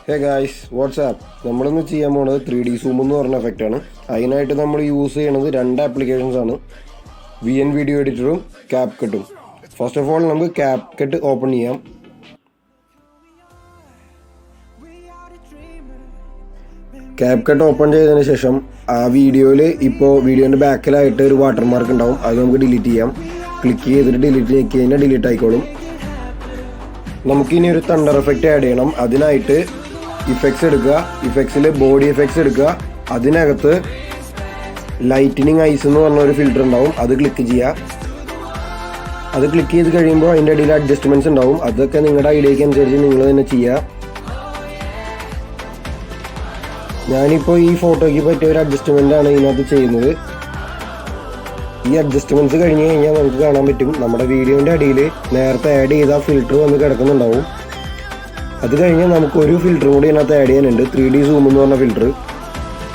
Hey guys, what's up? നമ്മൾ ഇന്ന് ചെയ്യാൻ പോകുന്നത് 3D zoom എന്ന് പറഞ്ഞ എഫക്റ്റ് ആണ്. അതിനായിട്ട് നമ്മൾ യൂസ് ചെയ്യുന്നത് രണ്ട് ആപ്ലിക്കേഷൻസ് ആണ്. vedio എഡിറ്ററും capcutഉം. ഫസ്റ്റ് ഓഫ് ഓൾ നമുക്ക് capcut ഓപ്പൺ ചെയ്യാം. capcut ഓപ്പൺ ചെയ്തതിന് ശേഷം ആ വീഡിയോയിൽ ഇപ്പോൾ വീഡിയോന്റെ ബാക്കിലായിട്ട് ഒരു വാട്ടർമാർക്ക് ഉണ്ടാവും. അത് നമുക്ക് ഡിലീറ്റ് ചെയ്യാം. ക്ലിക്ക് ചെയ്തിട്ട് ഡിലീറ്റ് ചെയ്ത് കഴിഞ്ഞാൽ ഡിലീറ്റ് ആയിക്കോളും. നമുക്കിനി ഒരു തണ്ടർ എഫക്റ്റ് ആഡ് ചെയ്യണം. അതിനായിട്ട് ഇഫക്ട്സ് എടുക്കുക, ഇഫക്ട്സിൽ ബോഡി എഫക്ട്സ് എടുക്കുക, അതിനകത്ത് ലൈറ്റനിങ് ഐസ് എന്ന് പറഞ്ഞ ഒരു ഫിൽറ്റർ ഉണ്ടാവും, അത് ക്ലിക്ക് ചെയ്യുക. അത് ക്ലിക്ക് ചെയ്ത് കഴിയുമ്പോൾ അതിൻ്റെ ഇടയിൽ അഡ്ജസ്റ്റ്മെൻറ്റ്സ് ഉണ്ടാവും. അതൊക്കെ നിങ്ങളുടെ ഐഡിയയ്ക്ക് അനുസരിച്ച് നിങ്ങൾ തന്നെ ചെയ്യുക. ഞാനിപ്പോൾ ഈ ഫോട്ടോയ്ക്ക് പറ്റിയ ഒരു അഡ്ജസ്റ്റ്മെൻ്റാണ് ഇതിനകത്ത് ചെയ്യുന്നത്. ഈ അഡ്ജസ്റ്റ്മെൻറ്റ്സ് കഴിഞ്ഞ് കഴിഞ്ഞാൽ നമുക്ക് കാണാൻ പറ്റും നമ്മുടെ വീഡിയോൻ്റെ അടിയിൽ നേരത്തെ ആഡ് ചെയ്ത ഫിൽറ്റർ വന്ന് കിടക്കുന്നുണ്ടാവും. അത് കഴിഞ്ഞാൽ നമുക്ക് ഒരു ഫിൽറ്ററും കൂടി ഇതിനകത്ത് ആഡ് ചെയ്യാനുണ്ട്, 3D zoom എന്ന് പറഞ്ഞ ഫിൽറ്റർ.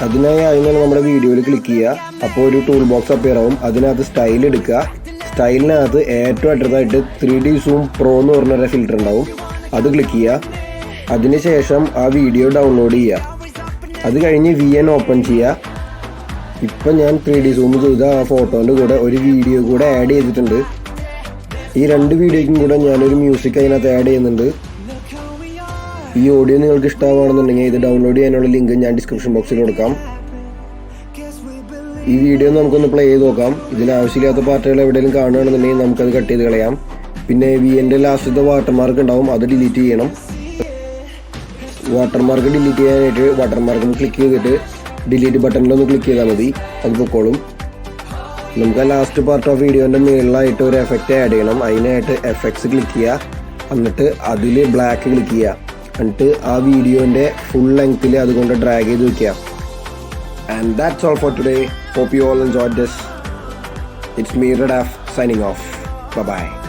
അതിനായി ആദ്യം നമ്മുടെ വീഡിയോയിൽ ക്ലിക്ക് ചെയ്യുക. അപ്പോൾ ഒരു ടൂൾ ബോക്സ് അപ്പിയർ ആവും. അതിനകത്ത് സ്റ്റൈൽ എടുക്കുക. സ്റ്റൈലിനകത്ത് ഏറ്റവും അടുത്തതായിട്ട് 3D zoom pro എന്ന് പറഞ്ഞൊരു ഫിൽറ്റർ ഉണ്ടാവും, അത് ക്ലിക്ക് ചെയ്യുക. അതിനുശേഷം ആ വീഡിയോ ഡൗൺലോഡ് ചെയ്യുക. അത് കഴിഞ്ഞ് VN ഓപ്പൺ ചെയ്യുക. ഇപ്പം ഞാൻ 3D zoom ചെയ്ത ആ ഫോട്ടോൻ്റെ കൂടെ ഒരു വീഡിയോ കൂടെ ആഡ് ചെയ്തിട്ടുണ്ട്. ഈ രണ്ട് വീഡിയോയ്ക്കും കൂടെ ഞാനൊരു മ്യൂസിക് അതിനകത്ത് ആഡ് ചെയ്യുന്നുണ്ട്. ഈ ഓഡിയോ നിങ്ങൾക്ക് ഇഷ്ടമാണെന്നുണ്ടെങ്കിൽ ഇത് ഡൗൺലോഡ് ചെയ്യാനുള്ള ലിങ്ക് ഞാൻ ഡിസ്ക്രിപ്ഷൻ ബോക്സിൽ കൊടുക്കാം. ഈ വീഡിയോ നമുക്കൊന്ന് പ്ലേ ചെയ്ത് നോക്കാം. ഇതിൽ ആവശ്യമില്ലാത്ത പാർട്ടുകൾ എവിടെയെങ്കിലും കാണുകയാണെന്നുണ്ടെങ്കിൽ നമുക്കത് കട്ട് ചെയ്ത് കളയാം. പിന്നെ VNൻ്റെ ലാസ്റ്റത്തെ വാട്ടർമാർക്ക് ഉണ്ടാവും, അത് ഡിലീറ്റ് ചെയ്യണം. വാട്ടർമാർക്ക് ഡിലീറ്റ് ചെയ്യാനായിട്ട് വാട്ടർമാർക്ക് ക്ലിക്ക് ചെയ്തിട്ട് ഡിലീറ്റ് ബട്ടണിലൊന്ന് ക്ലിക്ക് ചെയ്താൽ മതി, അത് പൊക്കോളും. നമുക്ക് ആ ലാസ്റ്റ് പാർട്ട് ഓഫ് വീഡിയോൻ്റെ മുകളിലായിട്ട് ഒരു എഫക്റ്റ് ആഡ് ചെയ്യണം. അതിനായിട്ട് എഫക്ട്സ് ക്ലിക്ക് ചെയ്യുക, എന്നിട്ട് അതിൽ ബ്ലാക്ക് ക്ലിക്ക് ചെയ്യുക. എന്നിട്ട് ആ വീഡിയോൻ്റെ ഫുൾ ലെങ്ത്തിൽ അതുകൊണ്ട് ഡ്രാഗ് ചെയ്ത് വയ്ക്കുക. And that's all for today. Hope you all enjoyed this. It's me REDEFF signing off. Bye bye.